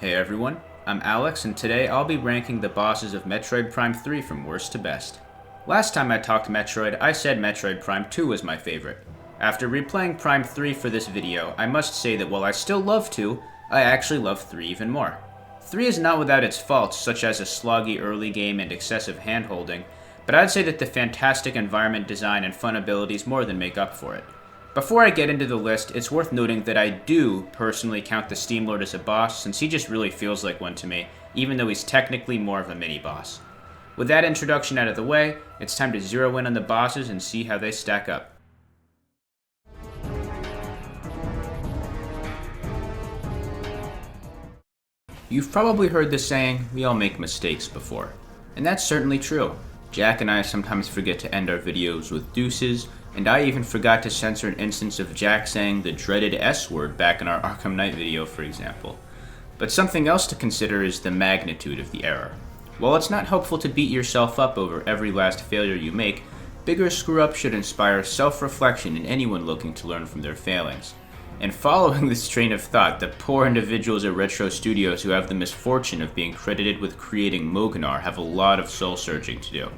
Hey everyone, I'm Alex, and today I'll be ranking the bosses of Metroid Prime 3 from worst to best. Last time I talked Metroid, I said Metroid Prime 2 was my favorite. After replaying Prime 3 for this video, I must say that while I still love 2, I actually love 3 even more. 3 is not without its faults, such as a sloggy early game and excessive handholding, but I'd say that the fantastic environment design and fun abilities more than make up for it. Before I get into the list, it's worth noting that I do personally count the Steam Lord as a boss, since he just really feels like one to me, even though he's technically more of a mini-boss. With that introduction out of the way, it's time to zero in on the bosses and see how they stack up. You've probably heard the saying, we all make mistakes before. And that's certainly true. Jack and I sometimes forget to end our videos with deuces, and I even forgot to censor an instance of Jack saying the dreaded S word back in our Arkham Knight video, for example. But something else to consider is the magnitude of the error. While it's not helpful to beat yourself up over every last failure you make, bigger screw-ups should inspire self-reflection in anyone looking to learn from their failings. And following this train of thought, the poor individuals at Retro Studios who have the misfortune of being credited with creating Mognar have a lot of soul-searching to do.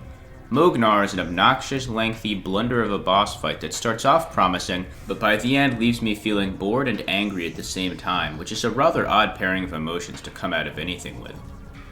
Mognar is an obnoxious, lengthy blunder of a boss fight that starts off promising, but by the end leaves me feeling bored and angry at the same time, which is a rather odd pairing of emotions to come out of anything with.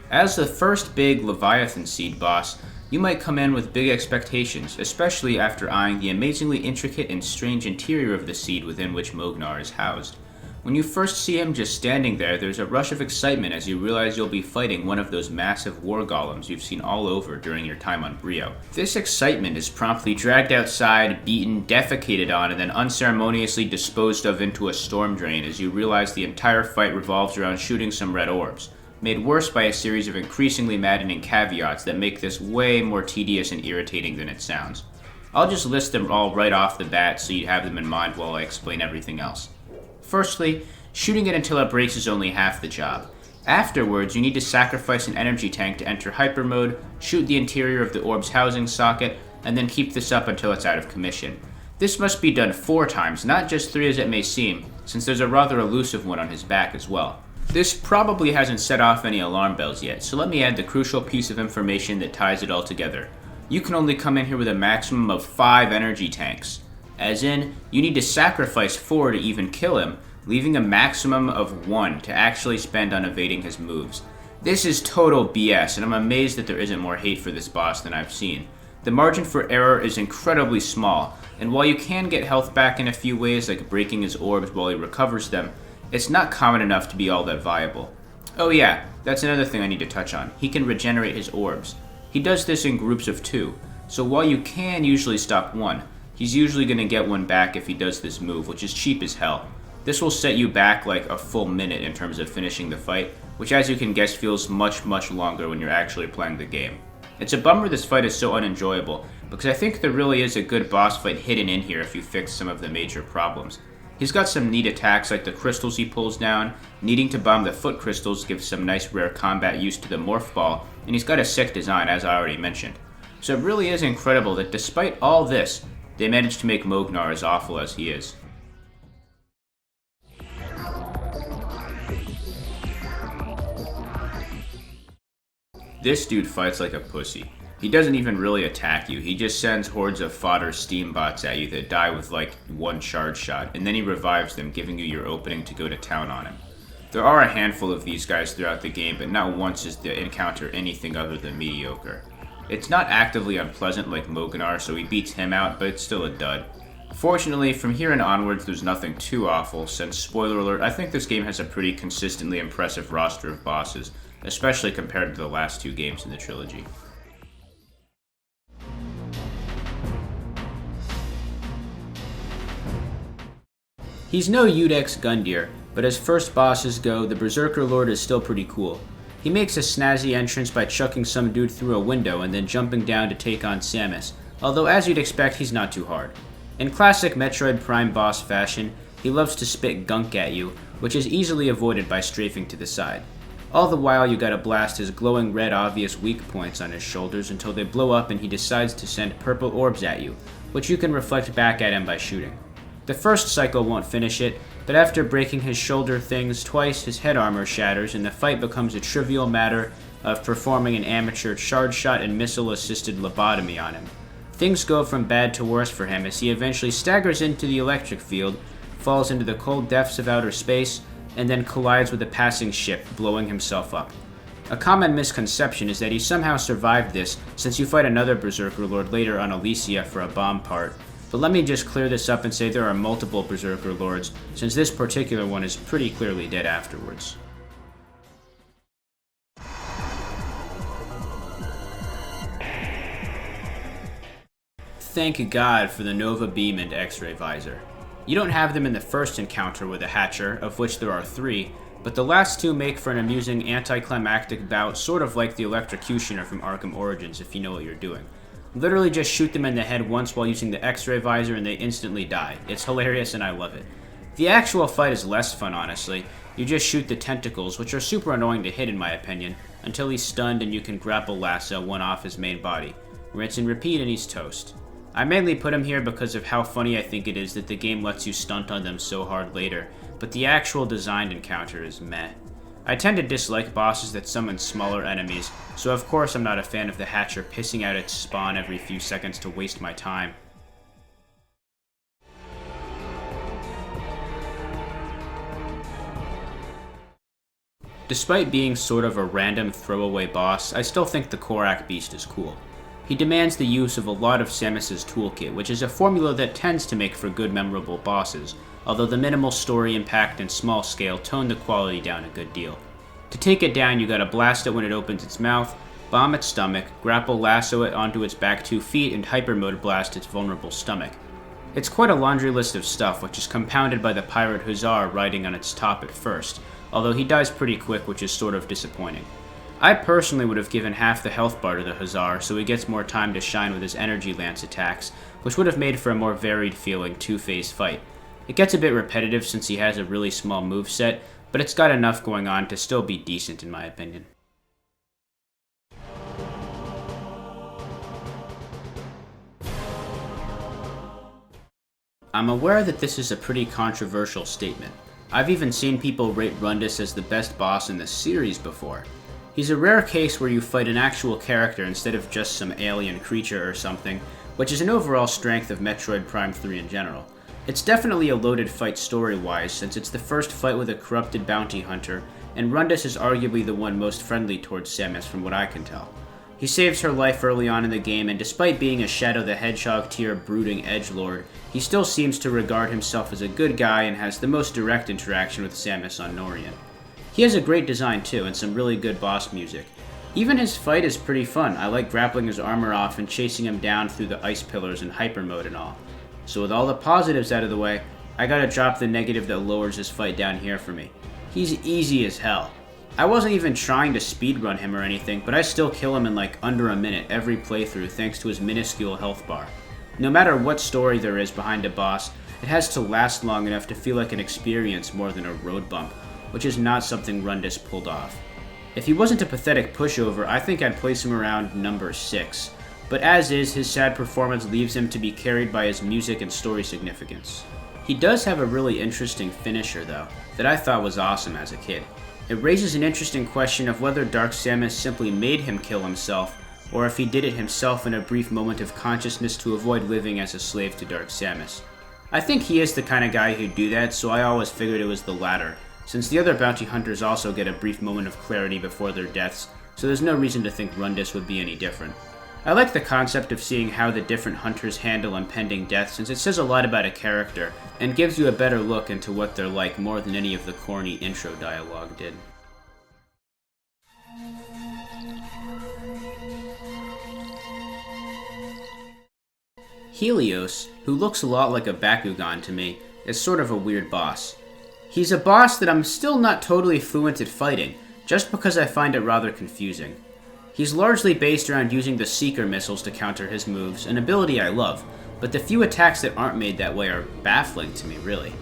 As the first big Leviathan Seed boss, you might come in with big expectations, especially after eyeing the amazingly intricate and strange interior of the seed within which Mognar is housed. When you first see him just standing there, there's a rush of excitement as you realize you'll be fighting one of those massive war golems you've seen all over during your time on Brio. This excitement is promptly dragged outside, beaten, defecated on, and then unceremoniously disposed of into a storm drain as you realize the entire fight revolves around shooting some red orbs, made worse by a series of increasingly maddening caveats that make this way more tedious and irritating than it sounds. I'll just list them all right off the bat so you have them in mind while I explain everything else. Firstly, shooting it until it breaks is only half the job. Afterwards, you need to sacrifice an energy tank to enter hyper mode, shoot the interior of the orb's housing socket, and then keep this up until it's out of commission. This must be done 4 times, not just 3 as it may seem, since there's a rather elusive one on his back as well. This probably hasn't set off any alarm bells yet, so let me add the crucial piece of information that ties it all together. You can only come in here with a maximum of 5 energy tanks. As in, you need to sacrifice 4 to even kill him, leaving a maximum of 1 to actually spend on evading his moves. This is total BS, and I'm amazed that there isn't more hate for this boss than I've seen. The margin for error is incredibly small, and while you can get health back in a few ways like breaking his orbs while he recovers them, it's not common enough to be all that viable. Oh yeah, that's another thing I need to touch on. He can regenerate his orbs. He does this in groups of 2, so while you can usually stop 1, he's usually going to get 1 back if he does this move, which is cheap as hell. This will set you back like a full minute in terms of finishing the fight, which as you can guess feels much longer when you're actually playing the game. It's a bummer this fight is so unenjoyable, because I think there really is a good boss fight hidden in here if you fix some of the major problems. He's got some neat attacks like the crystals he pulls down, needing to bomb the foot crystals gives some nice rare combat use to the morph ball, and he's got a sick design as I already mentioned. So it really is incredible that despite all this, they managed to make Mognar as awful as he is. This dude fights like a pussy. He doesn't even really attack you, he just sends hordes of fodder steam bots at you that die with like 1 charge shot, and then he revives them, giving you your opening to go to town on him. There are a handful of these guys throughout the game, but not once is the encounter anything other than mediocre. It's not actively unpleasant like Mognar, so he beats him out, but it's still a dud. Fortunately, from here and onwards there's nothing too awful, since, spoiler alert, I think this game has a pretty consistently impressive roster of bosses, especially compared to the last 2 games in the trilogy. He's no Udex Gundyr, but as first bosses go, the Berserker Lord is still pretty cool. He makes a snazzy entrance by chucking some dude through a window and then jumping down to take on Samus, although as you'd expect, he's not too hard. In classic Metroid Prime boss fashion, he loves to spit gunk at you, which is easily avoided by strafing to the side. All the while you gotta blast his glowing red obvious weak points on his shoulders until they blow up and he decides to send purple orbs at you, which you can reflect back at him by shooting. The first cycle won't finish it, but after breaking his shoulder things twice, his head armor shatters, and the fight becomes a trivial matter of performing an amateur charge shot and missile-assisted lobotomy on him. Things go from bad to worse for him as he eventually staggers into the electric field, falls into the cold depths of outer space, and then collides with a passing ship, blowing himself up. A common misconception is that he somehow survived this, since you fight another Berserker Lord later on Elysia for a bomb part. But let me just clear this up and say there are multiple Berserker Lords, since this particular one is pretty clearly dead afterwards. Thank God for the Nova Beam and X-Ray Visor. You don't have them in the first encounter with a Hatcher, of which there are 3, but the last 2 make for an amusing anticlimactic bout, sort of like the Electrocutioner from Arkham Origins, if you know what you're doing. Literally just shoot them in the head once while using the X-Ray Visor and they instantly die. It's hilarious and I love it. The actual fight is less fun, honestly. You just shoot the tentacles, which are super annoying to hit in my opinion, until he's stunned and you can grapple lasso one off his main body. Rinse and repeat and he's toast. I mainly put him here because of how funny I think it is that the game lets you stunt on them so hard later, but the actual designed encounter is meh. I tend to dislike bosses that summon smaller enemies, so of course I'm not a fan of the Hatcher pissing out its spawn every few seconds to waste my time. Despite being sort of a random throwaway boss, I still think the Korak Beast is cool. He demands the use of a lot of Samus's toolkit, which is a formula that tends to make for good memorable bosses, although the minimal story impact and small scale tone the quality down a good deal. To take it down, you gotta blast it when it opens its mouth, bomb its stomach, grapple lasso it onto its back 2 feet, and hyper mode blast its vulnerable stomach. It's quite a laundry list of stuff, which is compounded by the pirate Hussar riding on its top at first, although he dies pretty quick, which is sort of disappointing. I personally would have given half the health bar to the Hussar so he gets more time to shine with his energy lance attacks, which would have made for a more varied feeling 2-phase fight. It gets a bit repetitive since he has a really small moveset, but it's got enough going on to still be decent in my opinion. I'm aware that this is a pretty controversial statement. I've even seen people rate Rundus as the best boss in the series before. He's a rare case where you fight an actual character instead of just some alien creature or something, which is an overall strength of Metroid Prime 3 in general. It's definitely a loaded fight story-wise, since it's the first fight with a corrupted bounty hunter, and Rundus is arguably the one most friendly towards Samus from what I can tell. He saves her life early on in the game, and despite being a Shadow the Hedgehog tier brooding edgelord, he still seems to regard himself as a good guy and has the most direct interaction with Samus on Norian. He has a great design too, and some really good boss music. Even his fight is pretty fun. I like grappling his armor off and chasing him down through the ice pillars in hyper mode and all. So with all the positives out of the way, I gotta drop the negative that lowers his fight down here for me. He's easy as hell. I wasn't even trying to speedrun him or anything, but I still kill him in like under a minute every playthrough thanks to his minuscule health bar. No matter what story there is behind a boss, it has to last long enough to feel like an experience more than a road bump, which is not something Rundus pulled off. If he wasn't a pathetic pushover, I think I'd place him around number 6, but as is, his sad performance leaves him to be carried by his music and story significance. He does have a really interesting finisher though, that I thought was awesome as a kid. It raises an interesting question of whether Dark Samus simply made him kill himself, or if he did it himself in a brief moment of consciousness to avoid living as a slave to Dark Samus. I think he is the kind of guy who'd do that, so I always figured it was the latter, since the other bounty hunters also get a brief moment of clarity before their deaths, so there's no reason to think Rundus would be any different. I like the concept of seeing how the different hunters handle impending death, since it says a lot about a character, and gives you a better look into what they're like more than any of the corny intro dialogue did. Helios, who looks a lot like a Bakugan to me, is sort of a weird boss. He's a boss that I'm still not totally fluent at fighting, just because I find it rather confusing. He's largely based around using the Seeker missiles to counter his moves, an ability I love, but the few attacks that aren't made that way are baffling to me, really.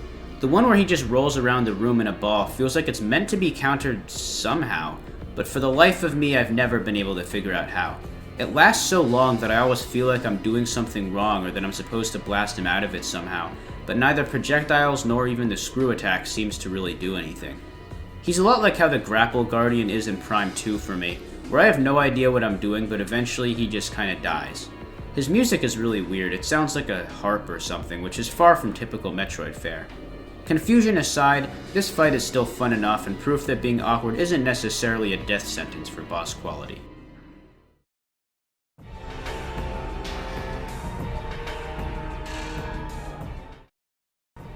The one where he just rolls around the room in a ball feels like it's meant to be countered somehow, but for the life of me I've never been able to figure out how. It lasts so long that I always feel like I'm doing something wrong or that I'm supposed to blast him out of it somehow, but neither projectiles nor even the screw attack seems to really do anything. He's a lot like how the Grapple Guardian is in Prime 2 for me, where I have no idea what I'm doing, but eventually he just kinda dies. His music is really weird, it sounds like a harp or something, which is far from typical Metroid fare. Confusion aside, this fight is still fun enough and proof that being awkward isn't necessarily a death sentence for boss quality.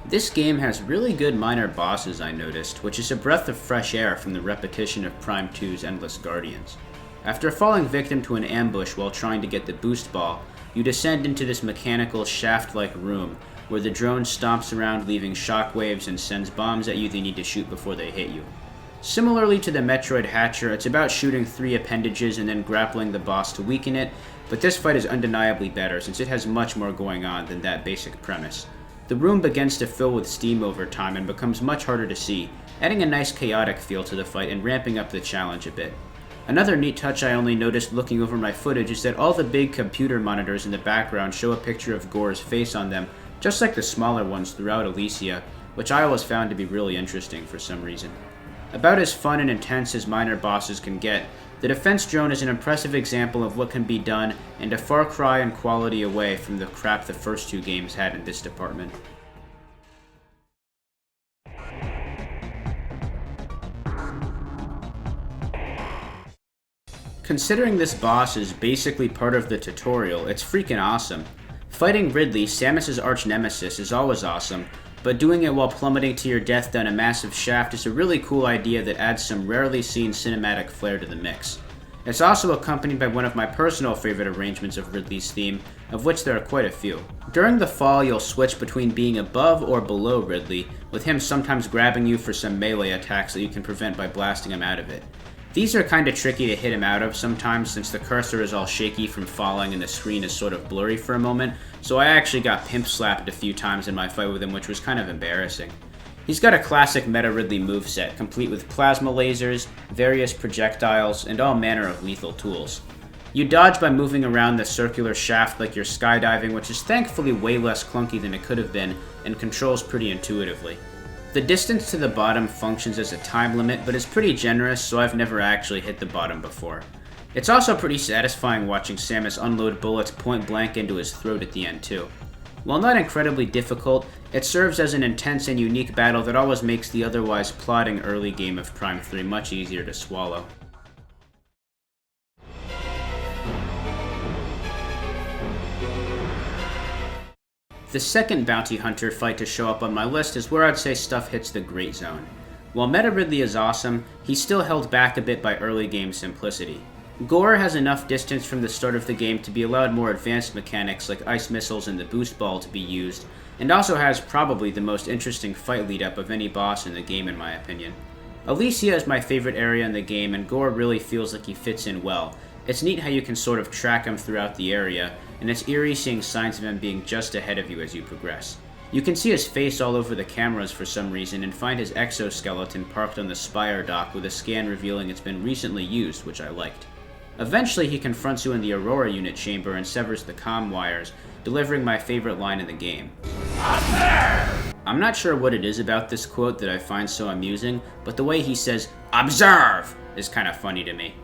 This game has really good minor bosses, I noticed, which is a breath of fresh air from the repetition of Prime 2's Endless Guardians. After falling victim to an ambush while trying to get the boost ball, you descend into this mechanical shaft-like room where the drone stomps around leaving shockwaves and sends bombs at you they need to shoot before they hit you. Similarly to the Metroid Hatcher, it's about shooting 3 appendages and then grappling the boss to weaken it, but this fight is undeniably better since it has much more going on than that basic premise. The room begins to fill with steam over time and becomes much harder to see, adding a nice chaotic feel to the fight and ramping up the challenge a bit. Another neat touch I only noticed looking over my footage is that all the big computer monitors in the background show a picture of Gore's face on them, just like the smaller ones throughout Elysia, which I always found to be really interesting for some reason. About as fun and intense as minor bosses can get, the defense drone is an impressive example of what can be done and a far cry in quality away from the crap the first 2 games had in this department. Considering this boss is basically part of the tutorial, it's freaking awesome. Fighting Ridley, Samus's arch-nemesis, is always awesome, but doing it while plummeting to your death down a massive shaft is a really cool idea that adds some rarely seen cinematic flair to the mix. It's also accompanied by one of my personal favorite arrangements of Ridley's theme, of which there are quite a few. During the fall, you'll switch between being above or below Ridley, with him sometimes grabbing you for some melee attacks that you can prevent by blasting him out of it. These are kinda tricky to hit him out of sometimes since the cursor is all shaky from falling and the screen is sort of blurry for a moment, so I actually got pimp slapped a few times in my fight with him, which was kind of embarrassing. He's got a classic Meta Ridley moveset, complete with plasma lasers, various projectiles, and all manner of lethal tools. You dodge by moving around the circular shaft like you're skydiving, which is thankfully way less clunky than it could have been, and controls pretty intuitively. The distance to the bottom functions as a time limit, but is pretty generous, so I've never actually hit the bottom before. It's also pretty satisfying watching Samus unload bullets point blank into his throat at the end too. While not incredibly difficult, it serves as an intense and unique battle that always makes the otherwise plodding early game of Prime 3 much easier to swallow. The second bounty hunter fight to show up on my list is where I'd say stuff hits the great zone. While Meta Ridley is awesome, he's still held back a bit by early game simplicity. Gore has enough distance from the start of the game to be allowed more advanced mechanics like ice missiles and the boost ball to be used, and also has probably the most interesting fight lead-up of any boss in the game in my opinion. Elysia is my favorite area in the game, and Gore really feels like he fits in well. It's neat how you can sort of track him throughout the area, and it's eerie seeing signs of him being just ahead of you as you progress. You can see his face all over the cameras for some reason and find his exoskeleton parked on the Spire dock with a scan revealing it's been recently used, which I liked. Eventually he confronts you in the Aurora unit chamber and severs the comm wires, delivering my favorite line in the game. Observe! I'm not sure what it is about this quote that I find so amusing, but the way he says, "Observe!" is kind of funny to me.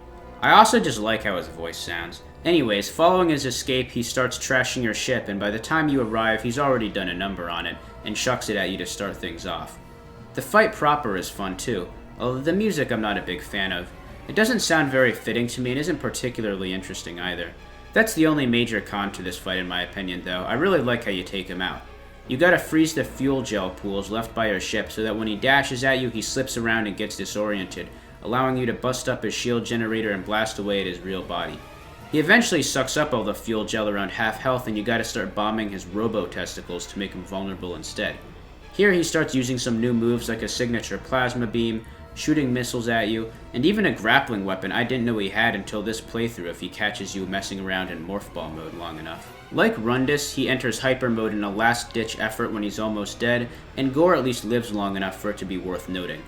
I also just like how his voice sounds. Anyways, following his escape, he starts trashing your ship, and by the time you arrive, he's already done a number on it, and chucks it at you to start things off. The fight proper is fun too, although the music I'm not a big fan of. It doesn't sound very fitting to me and isn't particularly interesting either. That's the only major con to this fight in my opinion though. I really like how you take him out. You gotta freeze the fuel gel pools left by your ship so that when he dashes at you, he slips around and gets disoriented, allowing you to bust up his shield generator and blast away at his real body. He eventually sucks up all the fuel gel around half health and you gotta start bombing his robo-testicles to make him vulnerable instead. Here he starts using some new moves like a signature plasma beam, shooting missiles at you, and even a grappling weapon I didn't know he had until this playthrough if he catches you messing around in morph ball mode long enough. Like Rundus, he enters hyper mode in a last-ditch effort when he's almost dead, and Gore at least lives long enough for it to be worth noting.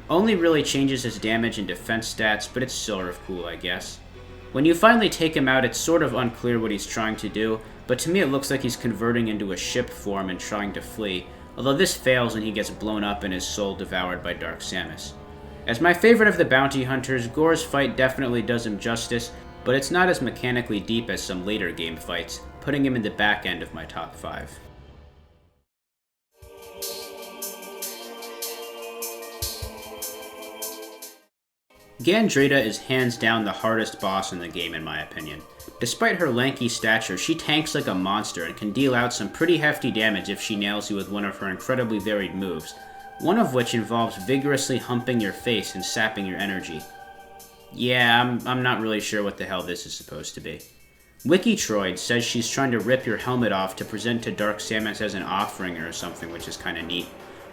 Only really changes his damage and defense stats, but it's sort of cool I guess. When you finally take him out, it's sort of unclear what he's trying to do, but to me it looks like he's converting into a ship form and trying to flee, although this fails and he gets blown up and his soul devoured by Dark Samus. As my favorite of the bounty hunters, Gore's fight definitely does him justice, but it's not as mechanically deep as some later game fights, putting him in the back end of my top 5. Gandreda is hands down the hardest boss in the game in my opinion. Despite her lanky stature, she tanks like a monster and can deal out some pretty hefty damage if she nails you with one of her incredibly varied moves, one of which involves vigorously humping your face and sapping your energy. Yeah, I'm not really sure what the hell this is supposed to be. Wikitroid says she's trying to rip your helmet off to present to Dark Samus as an offering or something, which is kinda neat.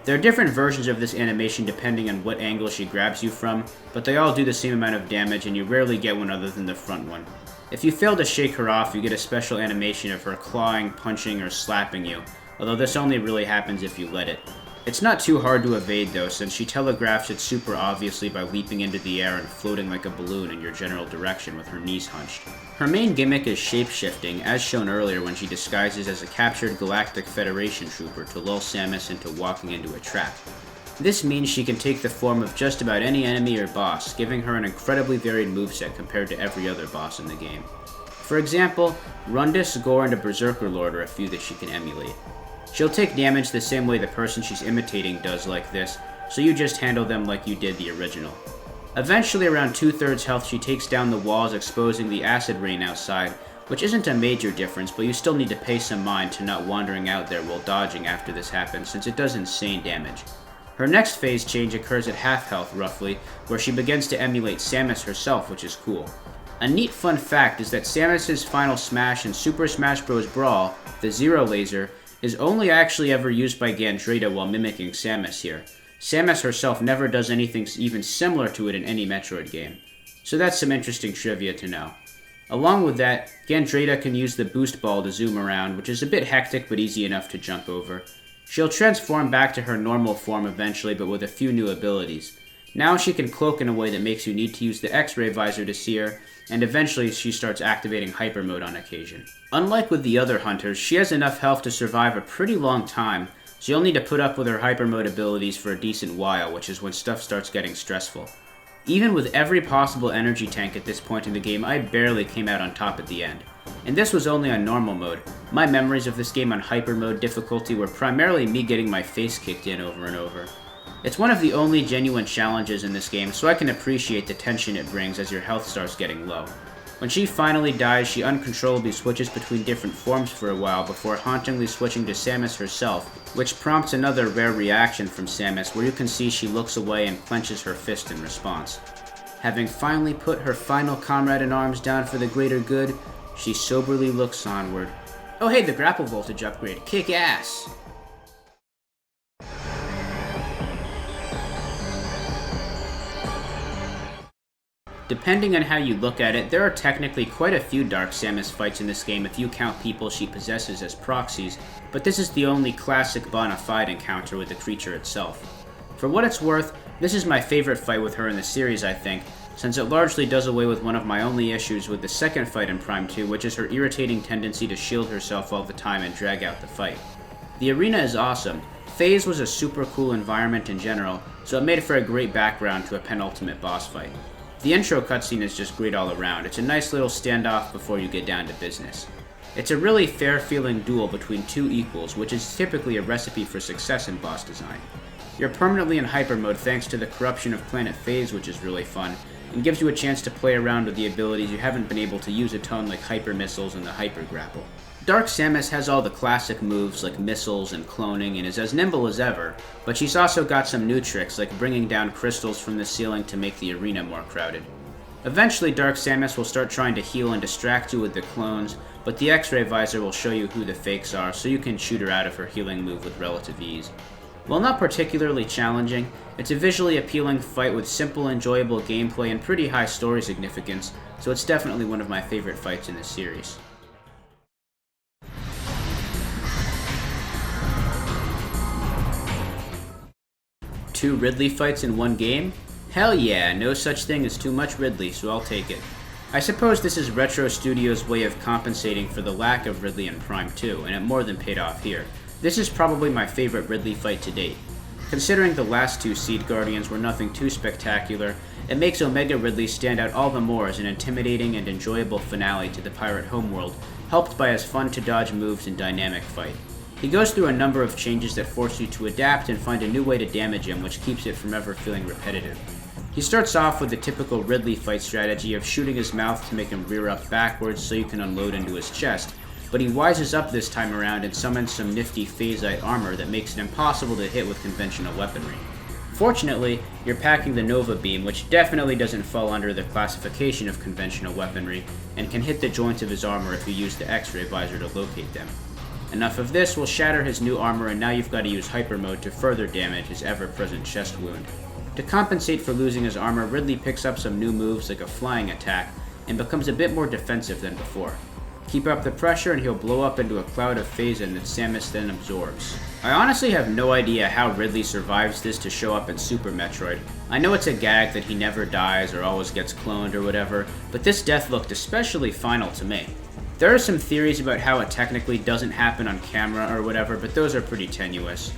There are different versions of this animation depending on what angle she grabs you from, but they all do the same amount of damage and you rarely get one other than the front one. If you fail to shake her off, you get a special animation of her clawing, punching, or slapping you, although this only really happens if you let it. It's not too hard to evade though, since she telegraphs it super obviously by leaping into the air and floating like a balloon in your general direction with her knees hunched. Her main gimmick is shape-shifting, as shown earlier when she disguises as a captured Galactic Federation trooper to lull Samus into walking into a trap. This means she can take the form of just about any enemy or boss, giving her an incredibly varied moveset compared to every other boss in the game. For example, Rundus, Gore, and a Berserker Lord are a few that she can emulate. She'll take damage the same way the person she's imitating does like this, so you just handle them like you did the original. Eventually, around 2/3 health, she takes down the walls, exposing the acid rain outside, which isn't a major difference, but you still need to pay some mind to not wandering out there while dodging after this happens, since it does insane damage. Her next phase change occurs at half health, roughly, where she begins to emulate Samus herself, which is cool. A neat fun fact is that Samus' final smash in Super Smash Bros. Brawl, the Zero Laser, is only actually ever used by Gandreda while mimicking Samus here. Samus herself never does anything even similar to it in any Metroid game. So that's some interesting trivia to know. Along with that, Gandreda can use the boost ball to zoom around, which is a bit hectic but easy enough to jump over. She'll transform back to her normal form eventually, but with a few new abilities. Now she can cloak in a way that makes you need to use the X-ray visor to see her, and eventually she starts activating hyper mode on occasion. Unlike with the other hunters, she has enough health to survive a pretty long time, so you'll need to put up with her hyper mode abilities for a decent while, which is when stuff starts getting stressful. Even with every possible energy tank at this point in the game, I barely came out on top at the end. And this was only on normal mode. My memories of this game on hyper mode difficulty were primarily me getting my face kicked in over and over. It's one of the only genuine challenges in this game, so I can appreciate the tension it brings as your health starts getting low. When she finally dies, she uncontrollably switches between different forms for a while before hauntingly switching to Samus herself, which prompts another rare reaction from Samus where you can see she looks away and clenches her fist in response. Having finally put her final comrade-in-arms down for the greater good, she soberly looks onward. Oh hey, the grapple voltage upgrade. Kick ass! Depending on how you look at it, there are technically quite a few Dark Samus fights in this game if you count people she possesses as proxies, but this is the only classic bona fide encounter with the creature itself. For what it's worth, this is my favorite fight with her in the series, I think, since it largely does away with one of my only issues with the second fight in Prime 2, which is her irritating tendency to shield herself all the time and drag out the fight. The arena is awesome. Phase was a super cool environment in general, so it made for a great background to a penultimate boss fight. The intro cutscene is just great all around. It's a nice little standoff before you get down to business. It's a really fair-feeling duel between two equals, which is typically a recipe for success in boss design. You're permanently in hyper mode thanks to the corruption of Planet Phase, which is really fun, and gives you a chance to play around with the abilities you haven't been able to use a ton, like hyper missiles and the hyper grapple. Dark Samus has all the classic moves like missiles and cloning and is as nimble as ever, but she's also got some new tricks like bringing down crystals from the ceiling to make the arena more crowded. Eventually Dark Samus will start trying to heal and distract you with the clones, but the X-ray visor will show you who the fakes are so you can shoot her out of her healing move with relative ease. While not particularly challenging, it's a visually appealing fight with simple, enjoyable gameplay and pretty high story significance, so it's definitely one of my favorite fights in this series. 2 Ridley fights in one game? Hell yeah, no such thing as too much Ridley, so I'll take it. I suppose this is Retro Studios' way of compensating for the lack of Ridley in Prime 2, and it more than paid off here. This is probably my favorite Ridley fight to date. Considering the last two Seed Guardians were nothing too spectacular, it makes Omega Ridley stand out all the more as an intimidating and enjoyable finale to the pirate homeworld, helped by his fun-to-dodge moves and dynamic fight. He goes through a number of changes that force you to adapt and find a new way to damage him, which keeps it from ever feeling repetitive. He starts off with the typical Ridley fight strategy of shooting his mouth to make him rear up backwards so you can unload into his chest, but he wises up this time around and summons some nifty phasite armor that makes it impossible to hit with conventional weaponry. Fortunately, you're packing the Nova Beam, which definitely doesn't fall under the classification of conventional weaponry, and can hit the joints of his armor if you use the X-ray visor to locate them. Enough of this will shatter his new armor, and now you've got to use Hyper Mode to further damage his ever-present chest wound. To compensate for losing his armor, Ridley picks up some new moves like a flying attack, and becomes a bit more defensive than before. Keep up the pressure and he'll blow up into a cloud of Phazon that Samus then absorbs. I honestly have no idea how Ridley survives this to show up in Super Metroid. I know it's a gag that he never dies or always gets cloned or whatever, but this death looked especially final to me. There are some theories about how it technically doesn't happen on camera or whatever, but those are pretty tenuous.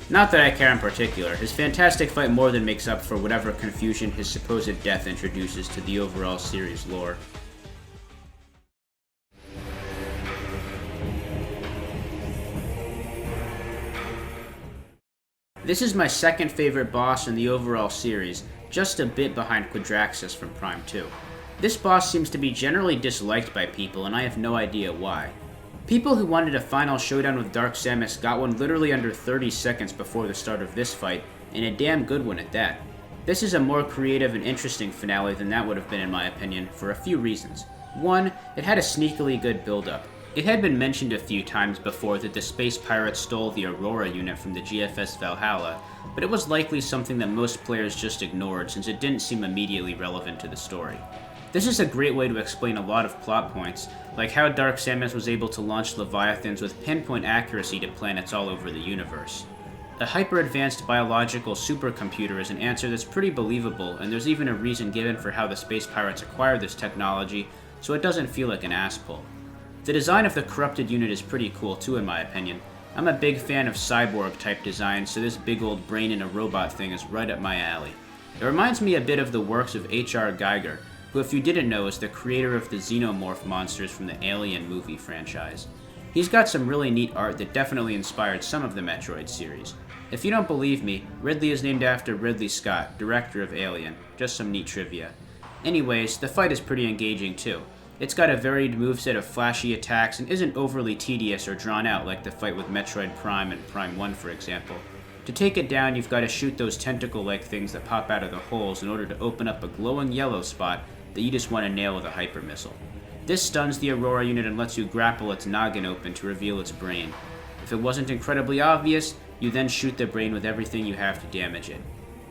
Not that I care in particular, his fantastic fight more than makes up for whatever confusion his supposed death introduces to the overall series lore. This is my second favorite boss in the overall series, just a bit behind Quadraxis from Prime 2. This boss seems to be generally disliked by people, and I have no idea why. People who wanted a final showdown with Dark Samus got one literally under 30 seconds before the start of this fight, and a damn good one at that. This is a more creative and interesting finale than that would have been in my opinion, for a few reasons. One, it had a sneakily good build-up. It had been mentioned a few times before that the space pirates stole the Aurora unit from the GFS Valhalla, but it was likely something that most players just ignored since it didn't seem immediately relevant to the story. This is a great way to explain a lot of plot points, like how Dark Samus was able to launch Leviathans with pinpoint accuracy to planets all over the universe. A hyper-advanced biological supercomputer is an answer that's pretty believable, and there's even a reason given for how the space pirates acquired this technology, so it doesn't feel like an ass pull. The design of the corrupted unit is pretty cool too in my opinion. I'm a big fan of cyborg type designs, so this big old brain in a robot thing is right up my alley. It reminds me a bit of the works of H.R. Geiger, who if you didn't know is the creator of the Xenomorph monsters from the Alien movie franchise. He's got some really neat art that definitely inspired some of the Metroid series. If you don't believe me, Ridley is named after Ridley Scott, director of Alien. Just some neat trivia. Anyways, the fight is pretty engaging too. It's got a varied moveset of flashy attacks and isn't overly tedious or drawn out like the fight with Metroid Prime and Prime 1 for example. To take it down, you've got to shoot those tentacle-like things that pop out of the holes in order to open up a glowing yellow spot that you just want to nail with a hyper missile. This stuns the Aurora unit and lets you grapple its noggin open to reveal its brain. If it wasn't incredibly obvious, you then shoot the brain with everything you have to damage it.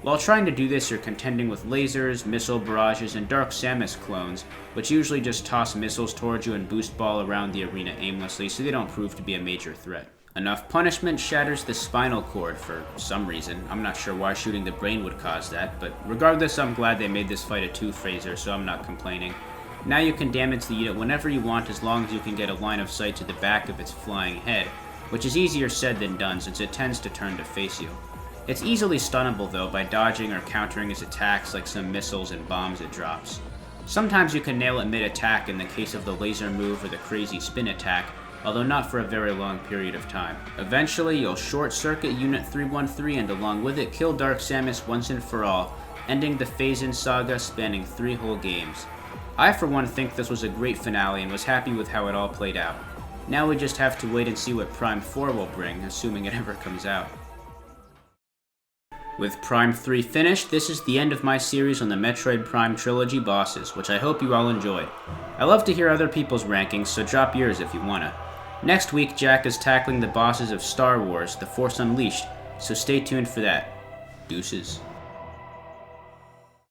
While trying to do this, you're contending with lasers, missile barrages, and Dark Samus clones, which usually just toss missiles towards you and boost ball around the arena aimlessly, so they don't prove to be a major threat. Enough punishment shatters the spinal cord for some reason. I'm not sure why shooting the brain would cause that, but regardless, I'm glad they made this fight a two-phaser, so I'm not complaining. Now you can damage the unit whenever you want as long as you can get a line of sight to the back of its flying head, which is easier said than done since it tends to turn to face you. It's easily stunnable though by dodging or countering his attacks like some missiles and bombs it drops. Sometimes you can nail it mid-attack in the case of the laser move or the crazy spin attack, although not for a very long period of time. Eventually, you'll short-circuit Unit 313 and along with it kill Dark Samus once and for all, ending the Phazon saga spanning 3 whole games. I for one think this was a great finale and was happy with how it all played out. Now we just have to wait and see what Prime 4 will bring, assuming it ever comes out. With Prime 3 finished, this is the end of my series on the Metroid Prime Trilogy bosses, which I hope you all enjoyed. I love to hear other people's rankings, so drop yours if you wanna. Next week, Jack is tackling the bosses of Star Wars: The Force Unleashed, so stay tuned for that. Deuces.